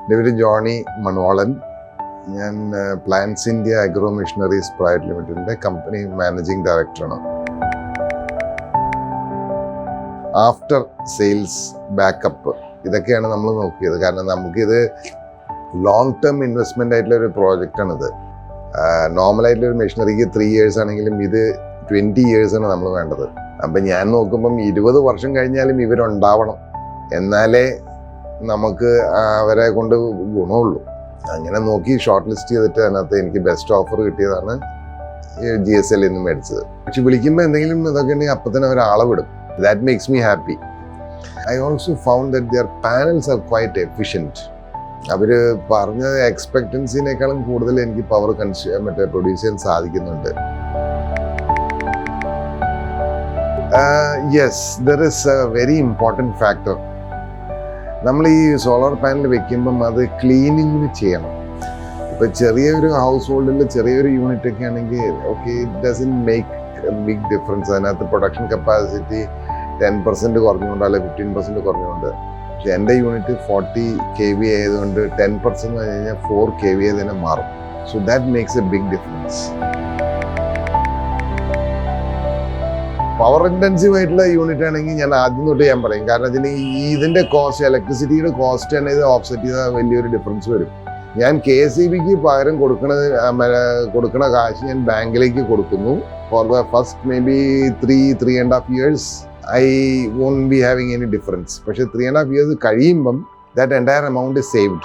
എൻ്റെ പേര് ജോണി മണവാളൻ. ഞാൻ plans India agro machineries private ലിമിറ്റഡിൻ്റെ കമ്പനി മാനേജിങ് ഡയറക്ടറാണ്. ആഫ്റ്റർ സെയിൽസ് ബാക്കപ്പ് ഇതൊക്കെയാണ് നമ്മൾ നോക്കിയത്. കാരണം നമുക്കിത് ലോങ് ടേം ഇൻവെസ്റ്റ്മെൻ്റ് ആയിട്ടുള്ള ഒരു പ്രോജക്റ്റാണിത്. നോർമലായിട്ടുള്ളൊരു മെഷീനറിക്ക് 3 years ആണെങ്കിലും ഇത് 20 years ആണ് നമ്മൾ വേണ്ടത്. അപ്പം ഞാൻ നോക്കുമ്പം 20 വർഷം കഴിഞ്ഞാലും ഇവരുണ്ടാവണം, എന്നാലേ നമുക്ക് അവരെ കൊണ്ട് ഗുണമുള്ളൂ. അങ്ങനെ നോക്കി ഷോർട്ട് ലിസ്റ്റ് ചെയ്തിട്ട് അതിനകത്ത് എനിക്ക് ബെസ്റ്റ് ഓഫർ കിട്ടിയതാണ് GSL നിന്ന് മേടിച്ചത്. പക്ഷെ വിളിക്കുമ്പോൾ എന്തെങ്കിലും ഇതൊക്കെ ഉണ്ടെങ്കിൽ അപ്പം തന്നെ ഒരാളെ വിടും. That makes me happy. I also found that their panels are quite efficient. അവർ പറഞ്ഞ എക്സ്പെക്റ്റൻസിനേക്കാളും കൂടുതൽ എനിക്ക് പവർ പ്രൊഡ്യൂസ് ചെയ്യാൻ സാധിക്കുന്നുണ്ട്. Yes, there is a very important factor. നമ്മൾ ഈ സോളാർ പാനൽ വെക്കുമ്പം അത് ക്ലീനിങ്ങിന് ചെയ്യണം. ഇപ്പം ചെറിയൊരു ഹൗസ് ഹോൾഡിൽ ചെറിയൊരു യൂണിറ്റ് ഒക്കെ ആണെങ്കിൽ okay, it doesn't make a big difference. അതിനകത്ത് പ്രൊഡക്ഷൻ കപ്പാസിറ്റി 10% കുറഞ്ഞുകൊണ്ട് അല്ലെങ്കിൽ 15% കുറഞ്ഞുകൊണ്ട്. പക്ഷെ എൻ്റെ യൂണിറ്റ് 40 kVA ആയതുകൊണ്ട് 10% എന്ന് പറഞ്ഞു കഴിഞ്ഞാൽ 4 kVA തന്നെ മാറും. So that makes a big difference. Power intensive ആയിട്ടുള്ള യൂണിറ്റ് ആണെങ്കിൽ ഞാൻ ആദ്യം തൊട്ട് ഞാൻ പറയും. കാരണം ഇതിന് ഇതിൻ്റെ കോസ്റ്റ്, ഇലക്ട്രിസിറ്റിയുടെ കോസ്റ്റ് തന്നെ ഇത് ഓഫ്സെറ്റ് ചെയ്താൽ വലിയൊരു ഡിഫറൻസ് വരും. ഞാൻ KSEBക്ക് പകരം കൊടുക്കണ കാശ് ഞാൻ ബാങ്കിലേക്ക് കൊടുക്കുന്നു. For the first may be 3.5 years I won't be having any difference. പക്ഷേ 3.5 years കഴിയുമ്പം that entire amount is saved.